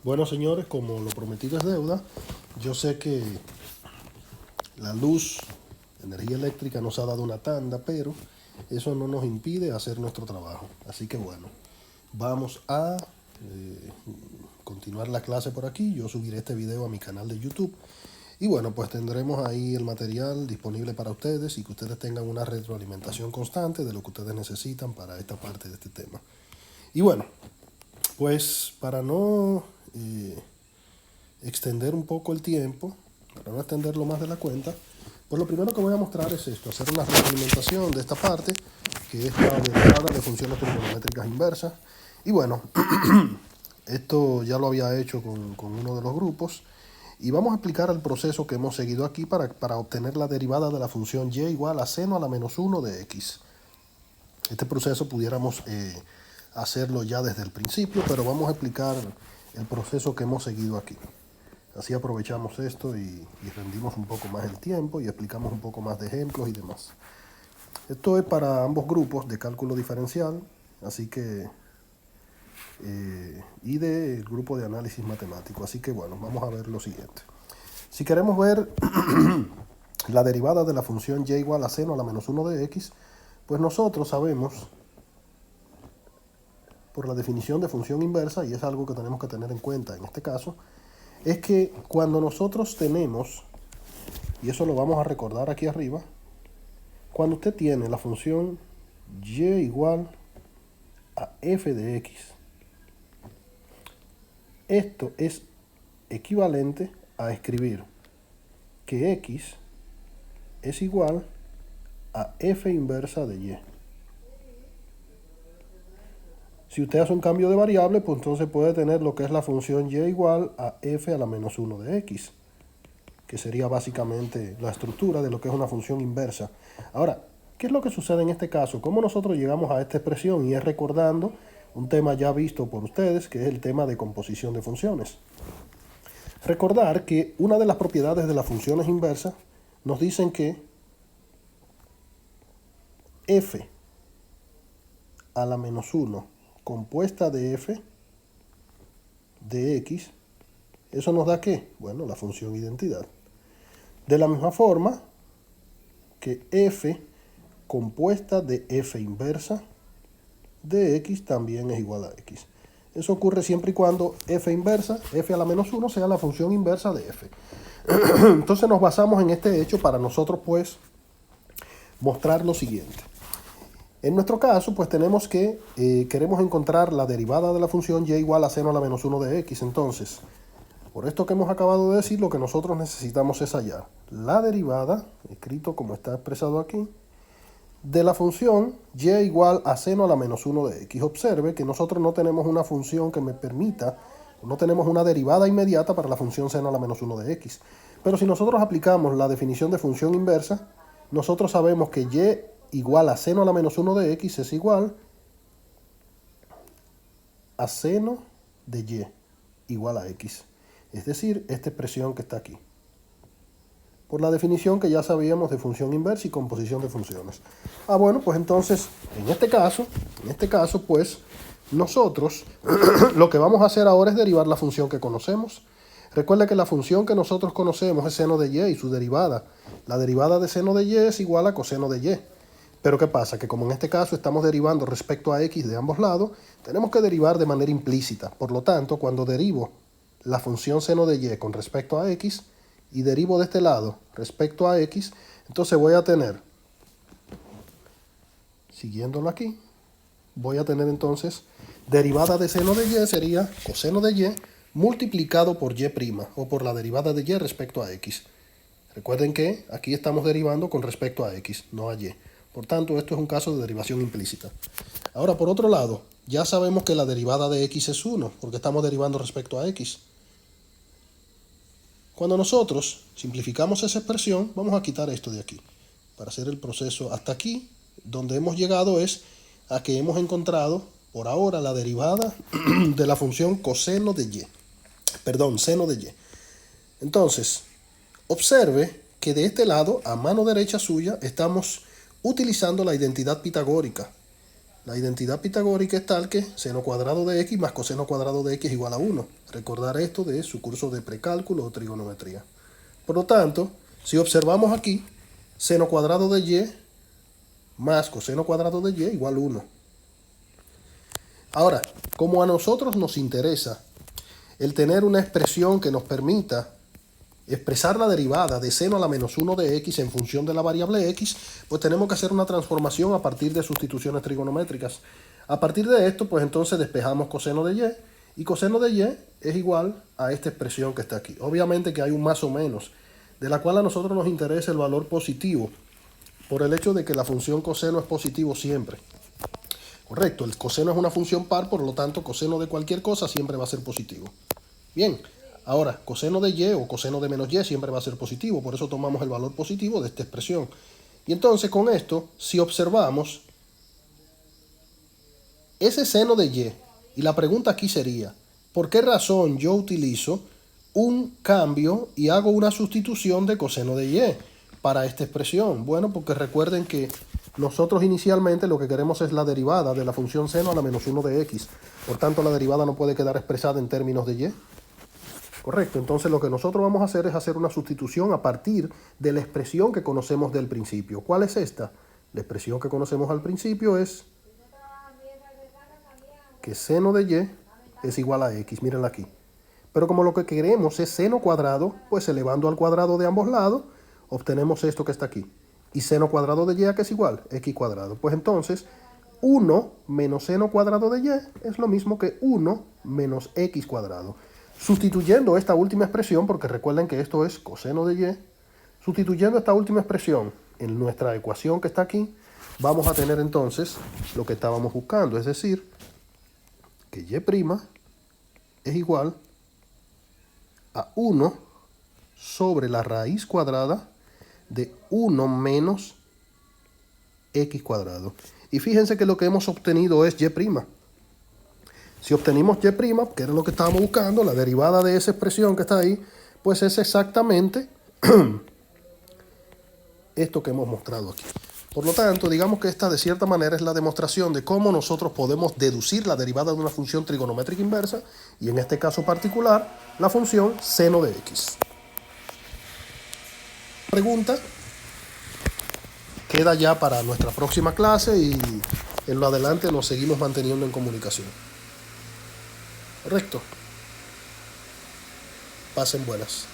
Bueno, señores, como lo prometido es deuda, yo sé que la luz, energía eléctrica nos ha dado una tanda, pero eso no nos impide hacer nuestro trabajo. Así que bueno, vamos a continuar la clase por aquí. Yo subiré este video a mi canal de YouTube. Y bueno, pues tendremos ahí el material disponible para ustedes y que ustedes tengan una retroalimentación constante de lo que ustedes necesitan para esta parte de este tema. Y bueno, pues para no extender un poco el tiempo, para no extenderlo más de la cuenta, pues lo primero que voy a mostrar es esto, hacer una retroalimentación de esta parte, que es la derivada de funciones trigonométricas inversas. Y bueno, esto ya lo había hecho con uno de los grupos, y vamos a explicar el proceso que hemos seguido aquí para obtener la derivada de la función y igual a seno a la menos 1 de x. Este proceso pudiéramos hacerlo ya desde el principio, pero vamos a explicar el proceso que hemos seguido aquí. Así aprovechamos esto y rendimos un poco más el tiempo y explicamos un poco más de ejemplos y demás. Esto es para ambos grupos de cálculo diferencial, así que y del grupo de análisis matemático. Así que bueno, vamos a ver lo siguiente. Si queremos ver la derivada de la función y igual a seno a la menos 1 de x, pues nosotros sabemos por la definición de función inversa, y es algo que tenemos que tener en cuenta en este caso, es que cuando nosotros tenemos, y eso lo vamos a recordar aquí arriba, cuando usted tiene la función y igual a f de x, esto es equivalente a escribir que x es igual a f inversa de y. Si usted hace un cambio de variable, pues entonces puede tener lo que es la función y igual a f a la menos 1 de x, que sería básicamente la estructura de lo que es una función inversa. Ahora, ¿qué es lo que sucede en este caso? ¿Cómo nosotros llegamos a esta expresión? Y es recordando un tema ya visto por ustedes, que es el tema de composición de funciones. Recordar que una de las propiedades de las funciones inversas nos dicen que f a la menos 1 compuesta de f de x, ¿eso nos da qué? Bueno, la función identidad. De la misma forma que f compuesta de f inversa de x también es igual a x. Eso ocurre siempre y cuando f inversa, f a la menos 1, sea la función inversa de f. Entonces nos basamos en este hecho para nosotros pues mostrar lo siguiente. En nuestro caso, pues tenemos que, queremos encontrar la derivada de la función y igual a seno a la menos 1 de x. Entonces, por esto que hemos acabado de decir, lo que nosotros necesitamos es hallar la derivada, escrito como está expresado aquí, de la función y igual a seno a la menos 1 de x. Observe que nosotros no tenemos una función que me permita, no tenemos una derivada inmediata para la función seno a la menos 1 de x. Pero si nosotros aplicamos la definición de función inversa, nosotros sabemos que y igual a seno a la menos 1 de x es igual a seno de y igual a x. Es decir, esta expresión que está aquí. Por la definición que ya sabíamos de función inversa y composición de funciones. Bueno, pues entonces, en este caso, pues, nosotros lo que vamos a hacer ahora es derivar la función que conocemos. Recuerda que la función que nosotros conocemos es seno de y su derivada. La derivada de seno de y es igual a coseno de y. Pero ¿qué pasa? Que como en este caso estamos derivando respecto a x de ambos lados, tenemos que derivar de manera implícita. Por lo tanto, cuando derivo la función seno de y con respecto a x, y derivo de este lado respecto a x, entonces voy a tener, siguiéndolo aquí, voy a tener entonces derivada de seno de y sería coseno de y multiplicado por y' o por la derivada de y respecto a x. Recuerden que aquí estamos derivando con respecto a x, no a y. Por tanto, esto es un caso de derivación implícita. Ahora, por otro lado, ya sabemos que la derivada de x es 1, porque estamos derivando respecto a x. Cuando nosotros simplificamos esa expresión, vamos a quitar esto de aquí. Para hacer el proceso hasta aquí, donde hemos llegado es a que hemos encontrado, por ahora, la derivada de la función coseno de y. Perdón, seno de y. Entonces, observe que de este lado, a mano derecha suya, estamos utilizando la identidad pitagórica. La identidad pitagórica es tal que seno cuadrado de x más coseno cuadrado de x es igual a 1. Recordar esto de su curso de precálculo o trigonometría. Por lo tanto, si observamos aquí, seno cuadrado de y más coseno cuadrado de y igual a 1. Ahora, como a nosotros nos interesa el tener una expresión que nos permita expresar la derivada de seno a la menos 1 de x en función de la variable x, pues tenemos que hacer una transformación a partir de sustituciones trigonométricas. A partir de esto, pues entonces despejamos coseno de y coseno de y es igual a esta expresión que está aquí. Obviamente que hay un más o menos, de la cual a nosotros nos interesa el valor positivo, por el hecho de que la función coseno es positivo siempre. Correcto, el coseno es una función par, por lo tanto coseno de cualquier cosa siempre va a ser positivo. Bien, ahora coseno de y o coseno de menos y siempre va a ser positivo, por eso tomamos el valor positivo de esta expresión. Y entonces con esto, si observamos, ese seno de y la pregunta aquí sería, ¿por qué razón yo utilizo un cambio y hago una sustitución de coseno de y para esta expresión? Bueno, porque recuerden que nosotros inicialmente lo que queremos es la derivada de la función seno a la menos 1 de x. Por tanto, la derivada no puede quedar expresada en términos de y. Correcto, entonces lo que nosotros vamos a hacer es hacer una sustitución a partir de la expresión que conocemos del principio. ¿Cuál es esta? La expresión que conocemos al principio es que seno de y es igual a x, mírenla aquí. Pero como lo que queremos es seno cuadrado, pues elevando al cuadrado de ambos lados, obtenemos esto que está aquí. Y seno cuadrado de y, ¿a qué es igual? X cuadrado. Pues entonces, 1 menos seno cuadrado de y es lo mismo que 1 menos x cuadrado. Sustituyendo esta última expresión, porque recuerden que esto es coseno de y, sustituyendo esta última expresión en nuestra ecuación que está aquí, vamos a tener entonces lo que estábamos buscando, es decir, que y' es igual a 1 sobre la raíz cuadrada de 1 menos x cuadrado. Y fíjense que lo que hemos obtenido es y'. Si obtenimos y', que era lo que estábamos buscando, la derivada de esa expresión que está ahí, pues es exactamente esto que hemos mostrado aquí. Por lo tanto, digamos que esta de cierta manera es la demostración de cómo nosotros podemos deducir la derivada de una función trigonométrica inversa, y en este caso particular, la función seno de x. Pregunta queda ya para nuestra próxima clase y en lo adelante nos seguimos manteniendo en comunicación. Correcto. Pasen buenas.